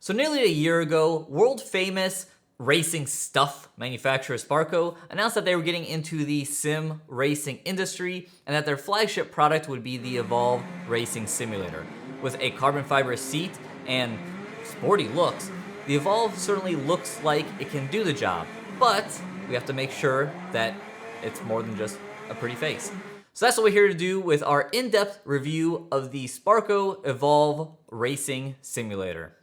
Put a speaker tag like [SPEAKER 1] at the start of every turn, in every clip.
[SPEAKER 1] So nearly a year ago, world famous racing stuff manufacturer Sparco announced that they were getting into the sim racing industry and that their flagship product would be the Evolve Racing Simulator. With a carbon fiber seat and sporty looks, the Evolve certainly looks like it can do the job, but we have to make sure that it's more than just a pretty face. So that's what we're here to do with our in-depth review of the Sparco Evolve Racing Simulator.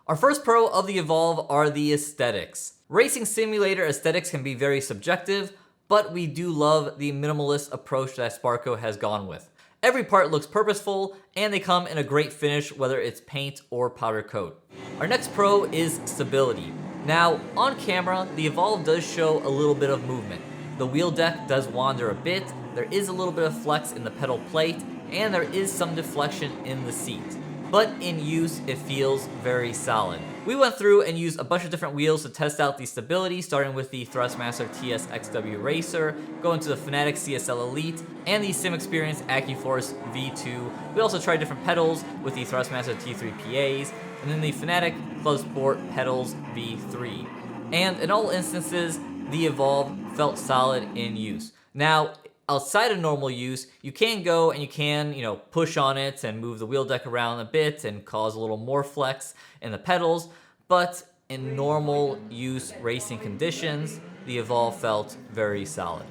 [SPEAKER 1] Our first pro of the Evolve are the aesthetics. Racing simulator aesthetics can be very subjective, but we do love the minimalist approach that Sparco has gone with. Every part looks purposeful, and they come in a great finish, whether it's paint or powder coat. Our next pro is stability. Now, on camera, the Evolve does show a little bit of movement. The wheel deck does wander a bit, there is a little bit of flex in the pedal plate, and there is some deflection in the seat. But in use, it feels very solid. We went through and used a bunch of different wheels to test out the stability, starting with the Thrustmaster TS XW Racer, going to the Fanatec CSL Elite, and the Sim Experience AccuForce V2. We also tried different pedals with the Thrustmaster T3 PAs, and then the Fanatec Club Sport Pedals V3. And in all instances, the Evolve felt solid in use. Now, outside of normal use, you can go and you can, push on it and move the wheel deck around a bit and cause a little more flex in the pedals, but in normal use racing conditions, the Evolve felt very solid.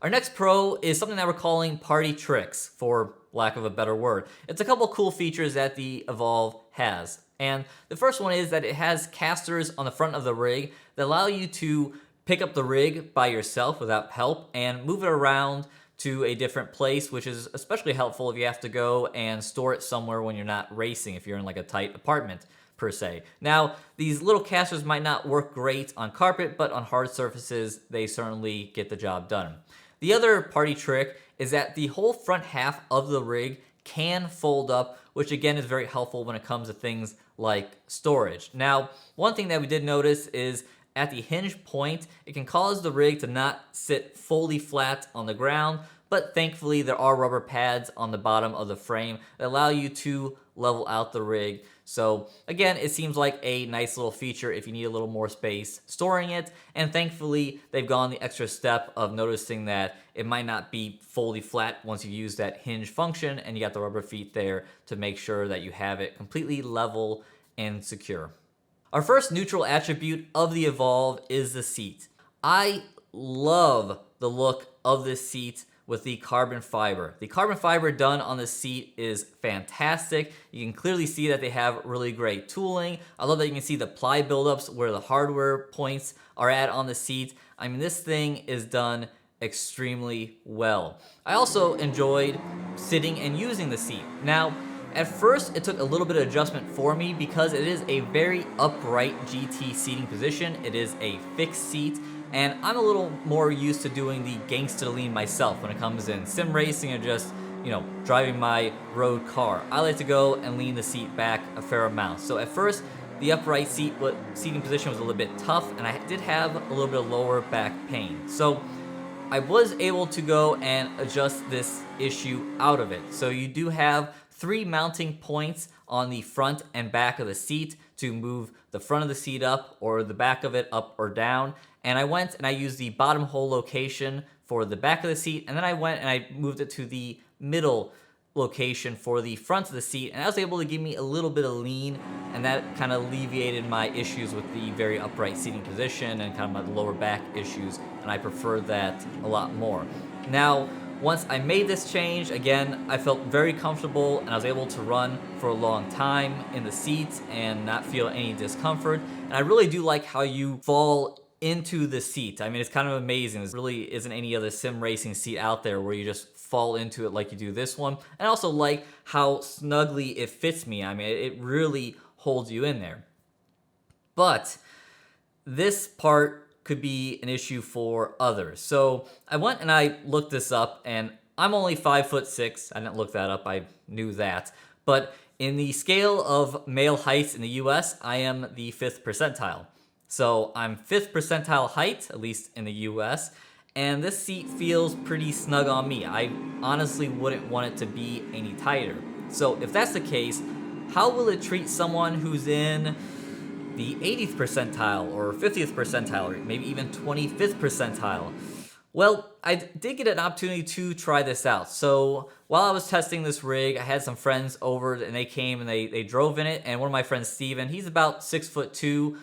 [SPEAKER 1] Our next pro is something that we're calling party tricks, for lack of a better word. It's a couple cool features that the Evolve has. And the first one is that it has casters on the front of the rig that allow you to pick up the rig by yourself without help and move it around to a different place, which is especially helpful if you have to go and store it somewhere when you're not racing, if you're in like a tight apartment per se. Now, these little casters might not work great on carpet, but on hard surfaces, they certainly get the job done. The other party trick is that the whole front half of the rig can fold up, which again is very helpful when it comes to things like storage. Now, one thing that we did notice is at the hinge point, it can cause the rig to not sit fully flat on the ground, but thankfully there are rubber pads on the bottom of the frame that allow you to level out the rig. So again, it seems like a nice little feature if you need a little more space storing it, and thankfully they've gone the extra step of noticing that it might not be fully flat once you use that hinge function, and you got the rubber feet there to make sure that you have it completely level and secure. Our first neutral attribute of the Evolve is the seat. I love the look of this seat with the carbon fiber. The carbon fiber done on the seat is fantastic. You can clearly see that they have really great tooling. I love that you can see the ply buildups where the hardware points are at on the seat. I mean, this thing is done extremely well. I also enjoyed sitting and using the seat. Now, at first, it took a little bit of adjustment for me because it is a very upright GT seating position. It is a fixed seat, and I'm a little more used to doing the gangster lean myself when it comes in sim racing or just, driving my road car. I like to go and lean the seat back a fair amount. So at first, the upright seating position was a little bit tough, and I did have a little bit of lower back pain. So I was able to go and adjust this issue out of it. So you do have 3 mounting points on the front and back of the seat to move the front of the seat up or the back of it up or down. And I went and I used the bottom hole location for the back of the seat, and then I went and I moved it to the middle location for the front of the seat, and that was able to give me a little bit of lean, and that kind of alleviated my issues with the very upright seating position and kind of my lower back issues, and I prefer that a lot more. Now, Once I made this change, again, I felt very comfortable and I was able to run for a long time in the seat and not feel any discomfort. And I really do like how you fall into the seat. I mean, it's kind of amazing. There really isn't any other sim racing seat out there where you just fall into it like you do this one. And I also like how snugly it fits me. I mean, it really holds you in there. But this part could be an issue for others. So I went and I looked this up, and I'm only 5'6". I didn't look that up, I knew that. But in the scale of male heights in the US, I am the 5th percentile. So I'm 5th percentile height, at least in the US, and this seat feels pretty snug on me. I honestly wouldn't want it to be any tighter. So if that's the case, how will it treat someone who's in the 80th percentile or 50th percentile or maybe even 25th percentile? Well, I did get an opportunity to try this out. So while I was testing this rig, I had some friends over and they came and they drove in it. And one of my friends, Steven, he's about 6'2",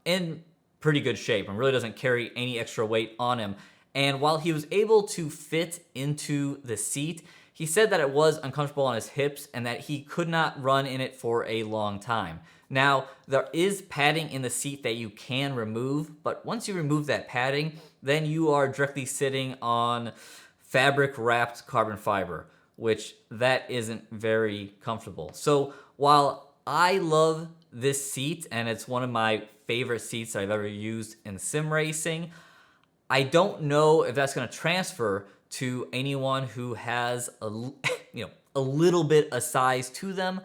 [SPEAKER 1] in pretty good shape and really doesn't carry any extra weight on him. And while he was able to fit into the seat, he said that it was uncomfortable on his hips and that he could not run in it for a long time. Now, there is padding in the seat that you can remove, but once you remove that padding, then you are directly sitting on fabric-wrapped carbon fiber, which that isn't very comfortable. So while I love this seat, and it's one of my favorite seats I've ever used in sim racing, I don't know if that's going to transfer to anyone who has a little bit of size to them,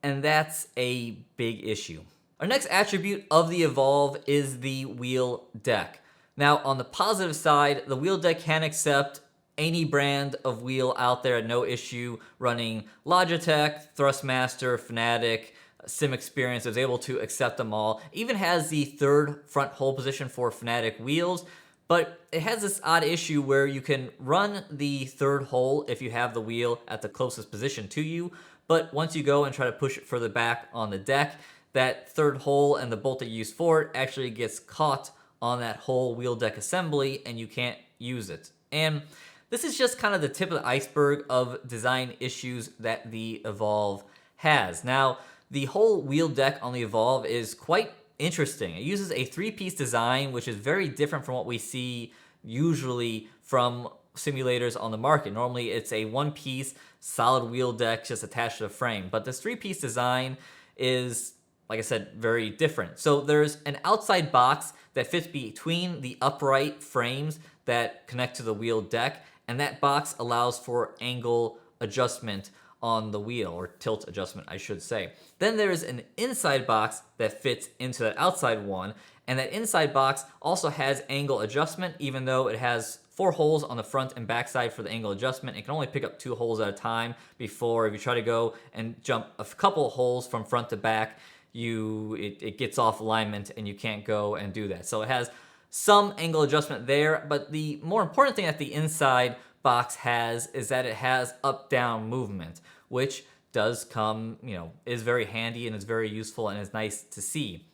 [SPEAKER 1] and that's a big issue. Our next attribute of the Evolve is the wheel deck. Now, on the positive side, the wheel deck can accept any brand of wheel out there, no issue, running Logitech, Thrustmaster, Fnatic, Sim Experience is able to accept them all. Even has the third front hole position for Fnatic wheels, but it has this odd issue where you can run the third hole if you have the wheel at the closest position to you, but once you go and try to push it further back on the deck, that third hole and the bolt that you use for it actually gets caught on that whole wheel deck assembly and you can't use it. And this is just kind of the tip of the iceberg of design issues that the Evolve has. Now, the whole wheel deck on the Evolve is quite interesting. It uses a three-piece design, which is very different from what we see usually from simulators on the market. Normally, it's a one-piece solid wheel deck just attached to the frame. But this three-piece design is, like I said, very different. So there's an outside box that fits between the upright frames that connect to the wheel deck, and that box allows for angle adjustment on the wheel, or tilt adjustment, I should say. Then there's an inside box that fits into that outside one, and that inside box also has angle adjustment, even though it has 4 holes on the front and back side for the angle adjustment. It can only pick up 2 holes at a time before, if you try to go and jump a couple of holes from front to back, it gets off alignment and you can't go and do that. So it has some angle adjustment there, but the more important thing that the inside box has is that it has up-down movement, which does come, is very handy and is very useful and is nice to see.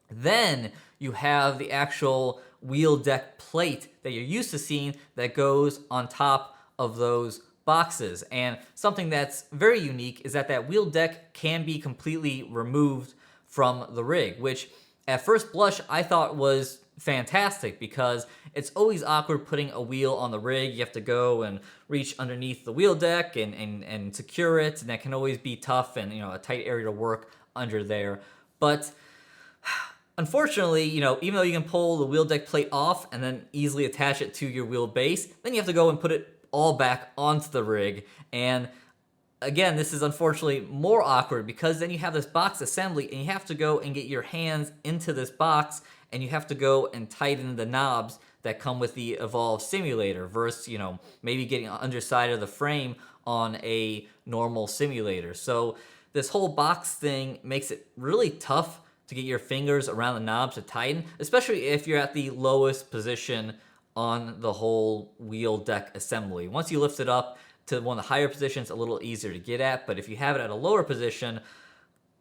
[SPEAKER 1] Then you have the actual wheel deck plate that you're used to seeing that goes on top of those boxes. And something that's very unique is that that wheel deck can be completely removed from the rig, which at first blush I thought was fantastic because it's always awkward putting a wheel on the rig. You have to go and reach underneath the wheel deck and secure it, and that can always be tough and a tight area to work under there. But unfortunately, even though you can pull the wheel deck plate off and then easily attach it to your wheel base, then you have to go and put it all back onto the rig. And again, this is unfortunately more awkward because then you have this box assembly and you have to go and get your hands into this box and you have to go and tighten the knobs that come with the Evolve simulator versus, maybe getting underside of the frame on a normal simulator. So this whole box thing makes it really tough to get your fingers around the knobs to tighten, especially if you're at the lowest position on the whole wheel deck assembly. Once you lift it up to one of the higher positions, a little easier to get at, but if you have it at a lower position,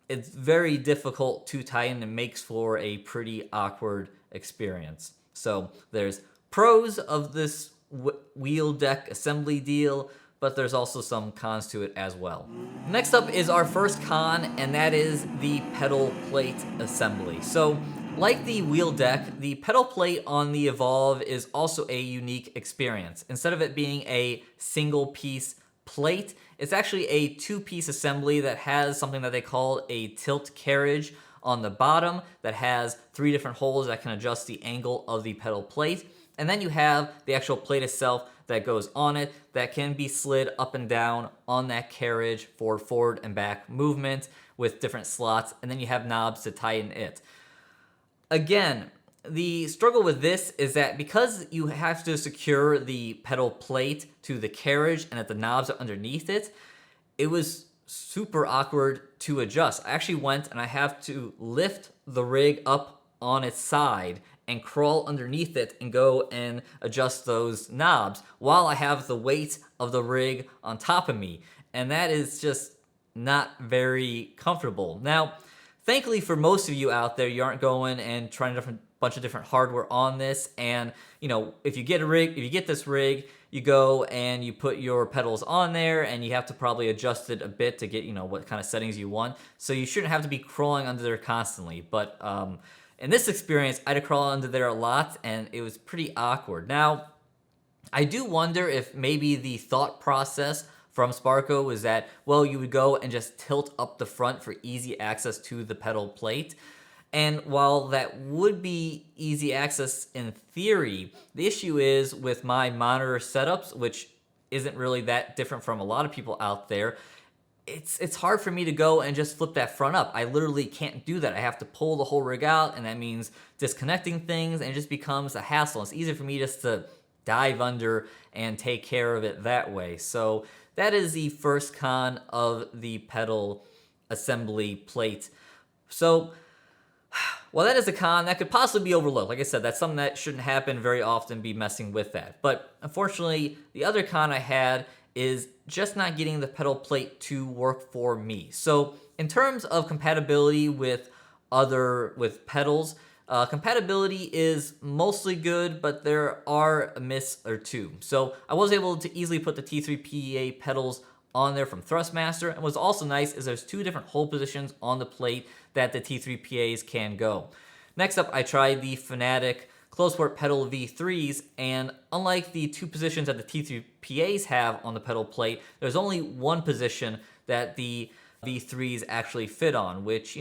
[SPEAKER 1] it's very difficult to tighten and makes for a pretty awkward experience. So there's pros of this wheel deck assembly deal, but there's also some cons to it as well. Next up is our first con, and that is the pedal plate assembly. So, like the wheel deck, the pedal plate on the Evolve is also a unique experience. Instead of it being a single piece plate, it's actually a two-piece assembly that has something that they call a tilt carriage on the bottom that has 3 different holes that can adjust the angle of the pedal plate. And then you have the actual plate itself that goes on it that can be slid up and down on that carriage for forward and back movement with different slots, and then you have knobs to tighten it. Again, the struggle with this is that because you have to secure the pedal plate to the carriage and that the knobs are underneath it, it was super awkward to adjust. I actually went and I have to lift the rig up on its side and crawl underneath it and go and adjust those knobs while I have the weight of the rig on top of me. And that is just not very comfortable. Now, thankfully for most of you out there, you aren't going and trying a bunch of different hardware on this. And, if you get this rig, you go and you put your pedals on there and you have to probably adjust it a bit to get, what kind of settings you want. So you shouldn't have to be crawling under there constantly. But in this experience, I had to crawl under there a lot and it was pretty awkward. Now, I do wonder if maybe the thought process from Sparco was that, well, you would go and just tilt up the front for easy access to the pedal plate. And while that would be easy access in theory, the issue is with my monitor setups, which isn't really that different from a lot of people out there, it's hard for me to go and just flip that front up. I literally can't do that. I have to pull the whole rig out, and that means disconnecting things, and it just becomes a hassle. It's easier for me just to dive under and take care of it that way. So that is the first con of the pedal assembly plate. So while that is a con, that could possibly be overlooked. Like I said, that's something that shouldn't happen very often, be messing with that. But unfortunately, the other con I had is just not getting the pedal plate to work for me. So in terms of compatibility with pedals, compatibility is mostly good, but there are a miss or two. So I was able to easily put the T3PA pedals on there from Thrustmaster, and what's also nice is there's 2 different hole positions on the plate that the T3PAs can go. Next up, I tried the Fanatic closed port pedal V3s, and unlike the 2 positions that the T3PAs have on the pedal plate, there's only 1 position that the V3s actually fit on, which,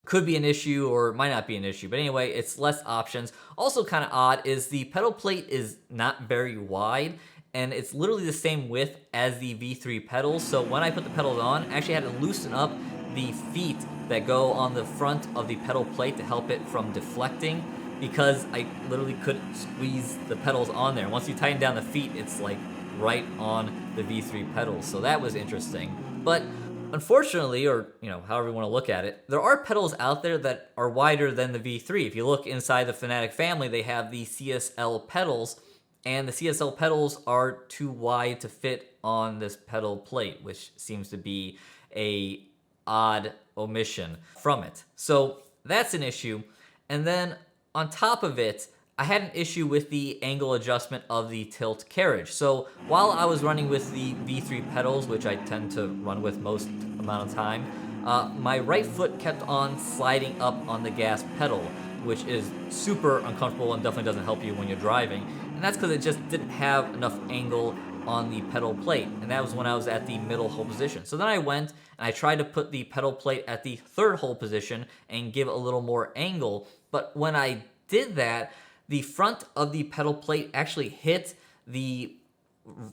[SPEAKER 1] could be an issue or might not be an issue. But anyway, it's less options. Also kind of odd is the pedal plate is not very wide, and it's literally the same width as the V3 pedals. So when I put the pedals on, I actually had to loosen up the feet that go on the front of the pedal plate to help it from deflecting, because I literally couldn't squeeze the pedals on there. Once you tighten down the feet, it's like right on the V3 pedals. So that was interesting. But unfortunately, or however you want to look at it, there are pedals out there that are wider than the V3. If you look inside the Fanatic family, they have the CSL pedals, and the CSL pedals are too wide to fit on this pedal plate, which seems to be a odd omission from it. So that's an issue. And then on top of it, I had an issue with the angle adjustment of the tilt carriage. So while I was running with the V3 pedals, which I tend to run with most amount of time, my right foot kept on sliding up on the gas pedal, which is super uncomfortable and definitely doesn't help you when you're driving. And that's because it just didn't have enough angle on the pedal plate, and that was when I was at the middle hole position. So then I went and I tried to put the pedal plate at the 3rd hole position and give it a little more angle, but when I did that, the front of the pedal plate actually hit the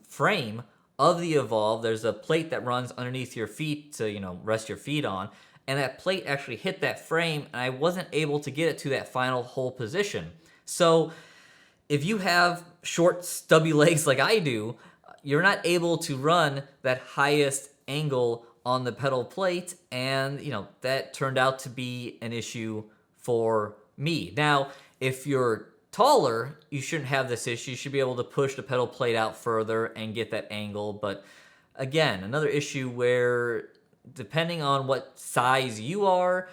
[SPEAKER 1] frame of the Evolve. There's a plate that runs underneath your feet to, rest your feet on, and that plate actually hit that frame, and I wasn't able to get it to that final hole position. So if you have short, stubby legs like I do, you're not able to run that highest angle on the pedal plate, and that turned out to be an issue for me. Now, if you're taller, you shouldn't have this issue. You should be able to push the pedal plate out further and get that angle. But again, another issue where depending on what size you are,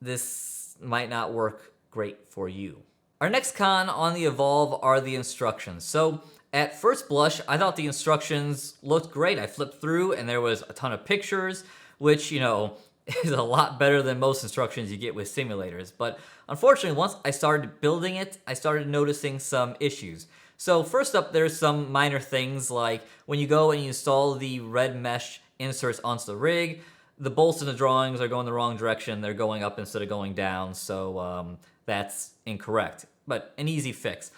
[SPEAKER 1] this might not work great for you. Our next con on the Evolve are the instructions. So At first blush, I thought the instructions looked great. I flipped through and there was a ton of pictures, which, is a lot better than most instructions you get with simulators. But unfortunately, once I started building it, I started noticing some issues. So first up, there's some minor things like when you go and you install the red mesh inserts onto the rig, the bolts in the drawings are going the wrong direction. They're going up instead of going down, so that's incorrect, but an easy fix.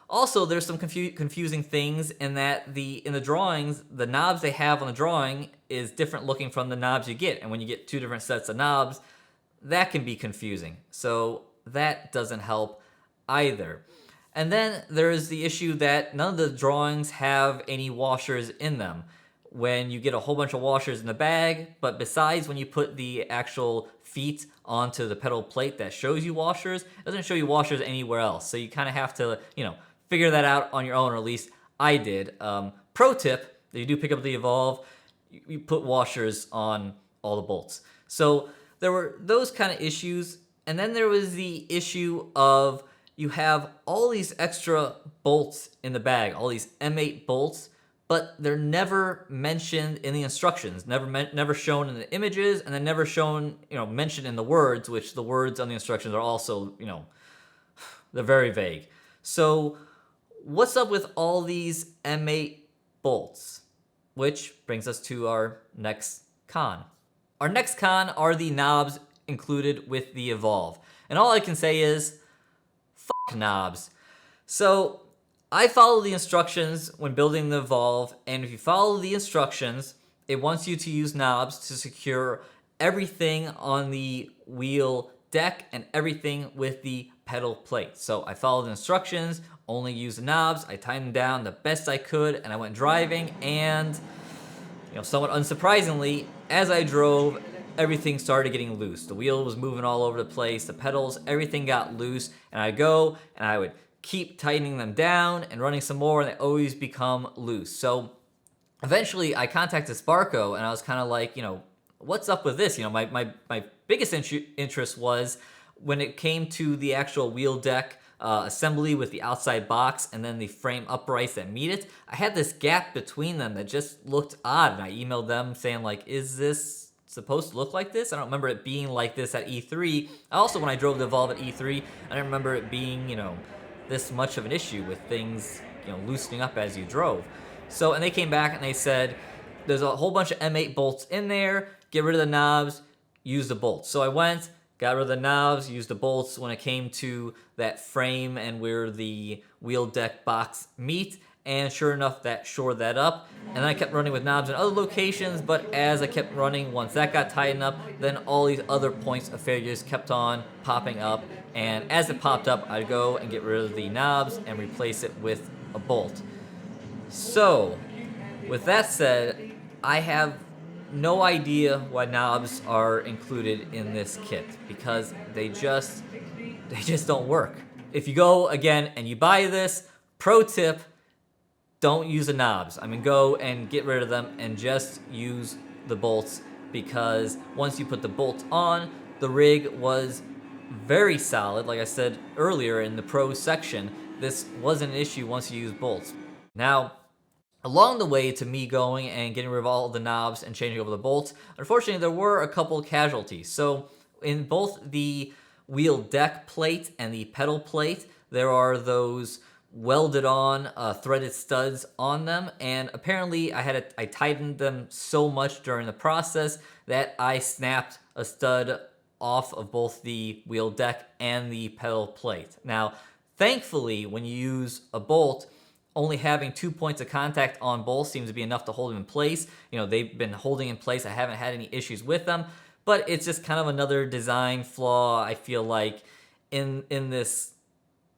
[SPEAKER 1] Also, there's some confusing things in that in the drawings, the knobs they have on the drawing is different looking from the knobs you get. And when you get two different sets of knobs, that can be confusing. So that doesn't help either. And then there's the issue that none of the drawings have any washers in them. When you get a whole bunch of washers in the bag, but besides when you put the actual feet onto the pedal plate that shows you washers, it doesn't show you washers anywhere else. So you kind of have to, figure that out on your own, or at least I did. Pro tip, if you do pick up the Evolve, you put washers on all the bolts. So there were those kind of issues. And then there was the issue of you have all these extra bolts in the bag, all these M8 bolts, but they're never mentioned in the instructions, never shown in the images, and then never shown, mentioned in the words, which the words on the instructions are also, they're very vague. So what's up with all these M8 bolts? Which brings us to our next con. Our next con are the knobs included with the Evolve. And all I can say is, fuck knobs. So I follow the instructions when building the Evolve, and if you follow the instructions, it wants you to use knobs to secure everything on the wheel deck and everything with the pedal plate. So I followed the instructions, only used the knobs, I tightened them down the best I could, and I went driving, and somewhat unsurprisingly, as I drove, everything started getting loose. The wheel was moving all over the place, the pedals, everything got loose, and I'd go and I would keep tightening them down and running some more, and they always become loose. So eventually I contacted Sparco, and I was kind of like, what's up with this? My biggest interest was when it came to the actual wheel deck assembly with the outside box and then the frame uprights that meet it. I had this gap between them that just looked odd, and I emailed them saying, like, is this supposed to look like this? I don't remember it being like this at E3. Also, when I drove the Evolve at E3, I didn't remember it being, this much of an issue with things, loosening up as you drove. So, and they came back and they said, there's a whole bunch of M8 bolts in there, get rid of the knobs, use the bolts. So I went, got rid of the knobs, used the bolts when it came to that frame and where the wheel deck box meet, and sure enough, that shored that up. And then I kept running with knobs in other locations, but as I kept running, once that got tightened up, then all these other points of failures kept on popping up, and as it popped up, I'd go and get rid of the knobs and replace it with a bolt. So, with that said, I have no idea why knobs are included in this kit, because they just don't work. If you go again and you buy this, pro tip, don't use the knobs. Go and get rid of them and just use the bolts, because once you put the bolts on, the rig was very solid. Like I said earlier in the pro section, this wasn't an issue once you use bolts. Now, along the way to me going and getting rid of all the knobs and changing over the bolts, unfortunately there were a couple casualties. So in both the wheel deck plate and the pedal plate, there are those welded on threaded studs on them, and apparently I tightened them so much during the process that I snapped a stud off of both the wheel deck and the pedal plate. Now, thankfully, when you use a bolt, only having 2 points of contact on both seems to be enough to hold them in place. They've been holding in place. I haven't had any issues with them, but it's just kind of another design flaw, I feel like, in this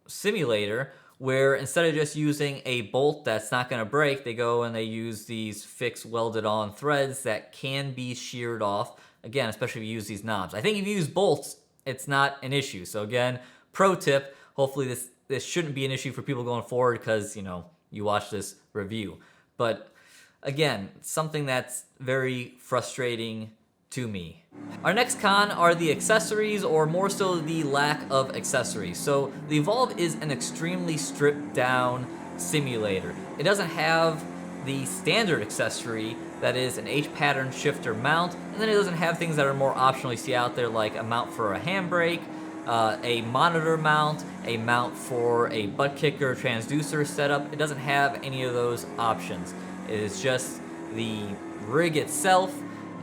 [SPEAKER 1] simulator, where instead of just using a bolt that's not going to break, they go and they use these fixed welded on threads that can be sheared off. Again, especially if you use these knobs. I think if you use bolts, it's not an issue. So again, pro tip, hopefully this shouldn't be an issue for people going forward, because, you watch this review. But again, something that's very frustrating to me. Our next con are the accessories, or more so the lack of accessories. So the Evolve is an extremely stripped down simulator. It doesn't have the standard accessory that is an H-pattern shifter mount, and then it doesn't have things that are more optional you see out there, like a mount for a handbrake, a monitor mount, a mount for a butt kicker transducer setup. It doesn't have any of those options. It is just the rig itself,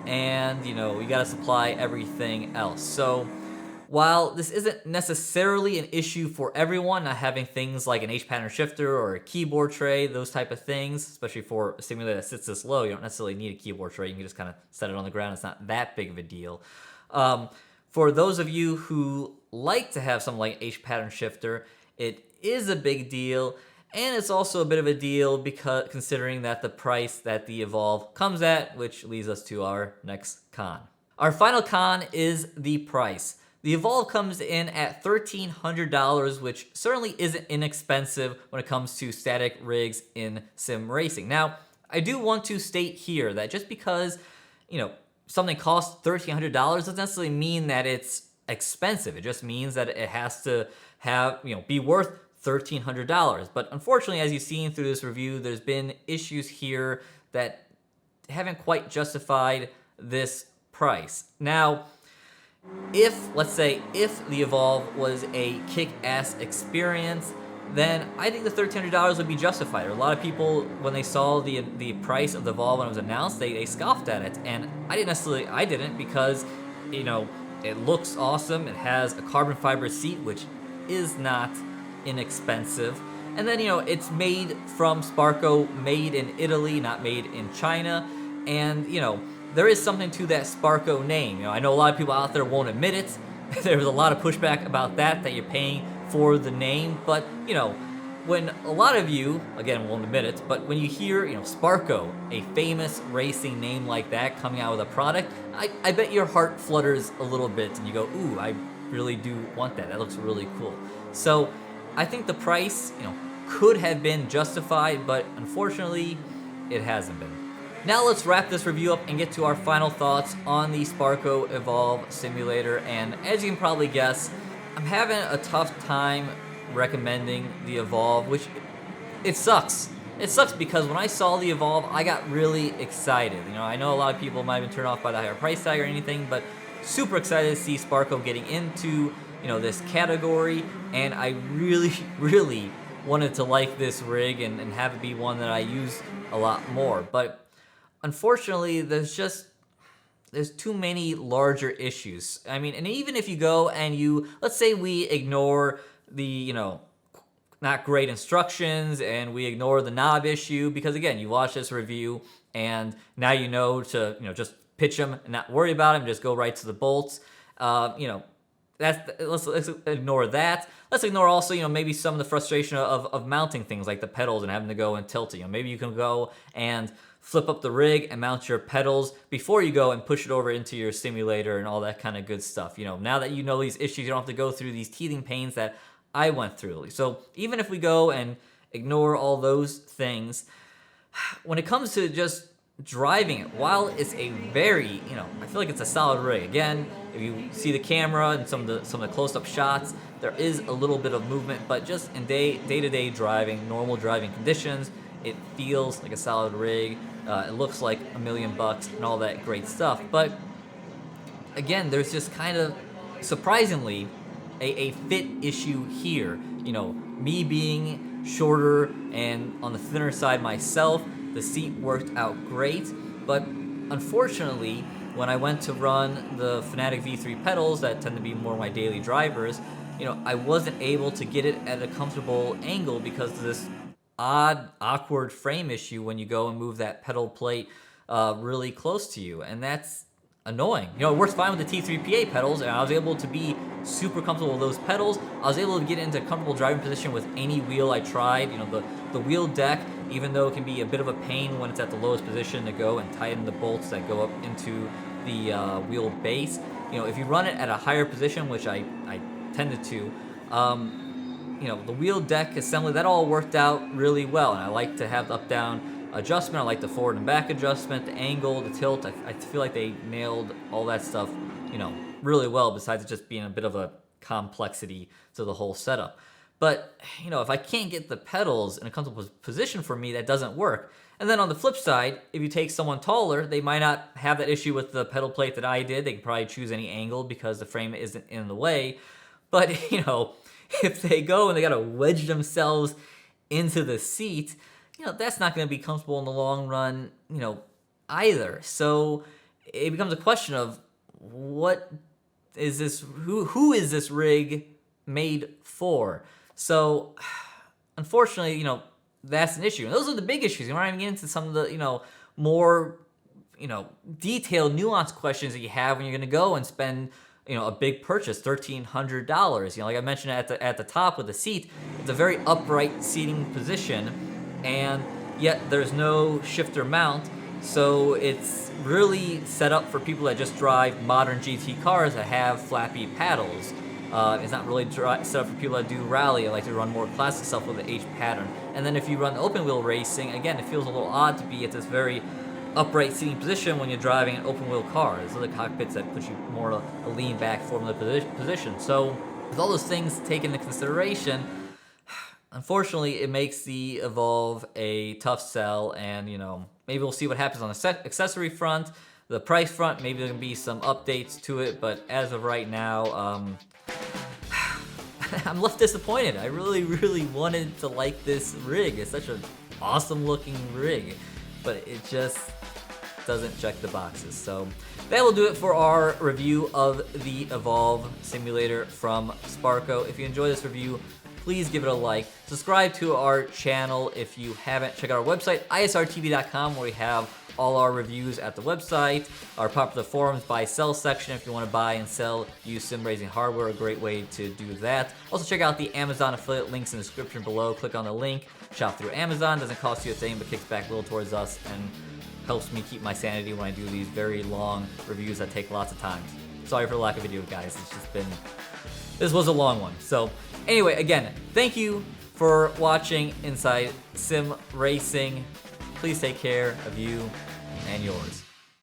[SPEAKER 1] and you gotta supply everything else. So while this isn't necessarily an issue for everyone, not having things like an H-pattern shifter or a keyboard tray, those type of things, especially for a simulator that sits this low, you don't necessarily need a keyboard tray. You can just kind of set it on the ground. It's not that big of a deal. For those of you who like to have something like H-pattern shifter, it is a big deal, and it's also a bit of a deal because considering that the price that the Evolve comes at, which leads us to our next con. Our final con is the price. The Evolve comes in at $1,300, which certainly isn't inexpensive when it comes to static rigs in sim racing. Now, I do want to state here that just because, something costs $1,300 doesn't necessarily mean that it's expensive. It just means that it has to be worth $1,300. But unfortunately, as you've seen through this review, there's been issues here that haven't quite justified this price. Now, let's say if the Evolve was a kick-ass experience, then I think the $1,300 would be justified. A lot of people, when they saw the price of the Evolve when it was announced, they scoffed at it, and I didn't because it looks awesome. It has a carbon fiber seat, which is not inexpensive, and then it's made from Sparco, made in Italy, not made in China, and there is something to that Sparco name. I know a lot of people out there won't admit it. There was a lot of pushback about that you're paying for the name. But, when a lot of you, again, won't admit it, but when you hear, Sparco, a famous racing name like that, coming out with a product, I bet your heart flutters a little bit and you go, ooh, I really do want that. That looks really cool. So I think the price, could have been justified, but unfortunately, it hasn't been. Now let's wrap this review up and get to our final thoughts on the Sparco Evolve simulator. And as you can probably guess, I'm having a tough time recommending the Evolve, which it sucks. It sucks because when I saw the Evolve, I got really excited. I know a lot of people might have been turned off by the higher price tag or anything, but super excited to see Sparco getting into this category, and I really, really wanted to like this rig and have it be one that I use a lot more. But unfortunately, there's too many larger issues. I mean, and even if you go and let's say we ignore the, not great instructions and we ignore the knob issue, because again, you watch this review and now to, just pitch them and not worry about them, just go right to the bolts. Let's ignore that. Let's ignore also, maybe some of the frustration of mounting things like the pedals and having to go and tilt it. Maybe you can go and flip up the rig and mount your pedals before you go and push it over into your simulator and all that kind of good stuff. Now that you know these issues, you don't have to go through these teething pains that I went through. So even if we go and ignore all those things, when it comes to just driving it, while it's a very, I feel like it's a solid rig. Again, if you see the camera and some of the close-up shots, there is a little bit of movement, but just in day-to-day driving, normal driving conditions, it feels like a solid rig. It looks like $1 million and all that great stuff. But again, there's just kind of surprisingly a fit issue here. Me being shorter and on the thinner side myself, the seat worked out great. But unfortunately, when I went to run the Fanatic V3 pedals that tend to be more my daily drivers, I wasn't able to get it at a comfortable angle because of this awkward frame issue when you go and move that pedal plate really close to you, and that's annoying. It works fine with the T3PA pedals, and I was able to be super comfortable with those pedals. I was able to get into a comfortable driving position with any wheel I tried. The wheel deck, even though it can be a bit of a pain when it's at the lowest position to go and tighten the bolts that go up into the wheel base, if you run it at a higher position, which I tended to, the wheel deck assembly, that all worked out really well. And I like to have the up-down adjustment. I like the forward and back adjustment, the angle, the tilt. I feel like they nailed all that stuff, really well, besides it just being a bit of a complexity to the whole setup. But, if I can't get the pedals in a comfortable position for me, that doesn't work. And then on the flip side, if you take someone taller, they might not have that issue with the pedal plate that I did. They can probably choose any angle because the frame isn't in the way. But, if they go and they gotta wedge themselves into the seat, that's not gonna be comfortable in the long run, either. So it becomes a question of what is this, who is this rig made for? So unfortunately, that's an issue. And those are the big issues. We're not even getting into some of the, more, detailed, nuanced questions that you have when you're going to go and spend, a big purchase, $1,300. Like I mentioned at the top with the seat, it's a very upright seating position, and yet there's no shifter mount. So it's really set up for people that just drive modern GT cars that have flappy paddles. It's not really set up for people that do rally or like to run more classic stuff with the H pattern. And then if you run open wheel racing, again, it feels a little odd to be at this very upright seating position when you're driving an open wheel car. There's other cockpits that put you more a lean back formula position. So with all those things taken into consideration, unfortunately, it makes the Evolve a tough sell, and maybe we'll see what happens on the accessory front, the price front. Maybe there can be some updates to it, but as of right now, I'm left disappointed. I really, really wanted to like this rig. It's such an awesome looking rig, but it just doesn't check the boxes. So that will do it for our review of the Evolve simulator from Sparco. If you enjoy this review, please give it a like. Subscribe to our channel if you haven't. Check out our website, isrtv.com, where we have all our reviews at the website, our popular forums buy sell section if you want to buy and sell used sim racing hardware, a great way to do that. Also check out the Amazon affiliate links in the description below. Click on the link, shop through Amazon, doesn't cost you a thing but kicks back a little towards us and helps me keep my sanity when I do these very long reviews that take lots of time. Sorry for the lack of video, guys. It's just been, this was a long one. So anyway, again, thank you for watching Inside Sim Racing. Please take care of you and yours.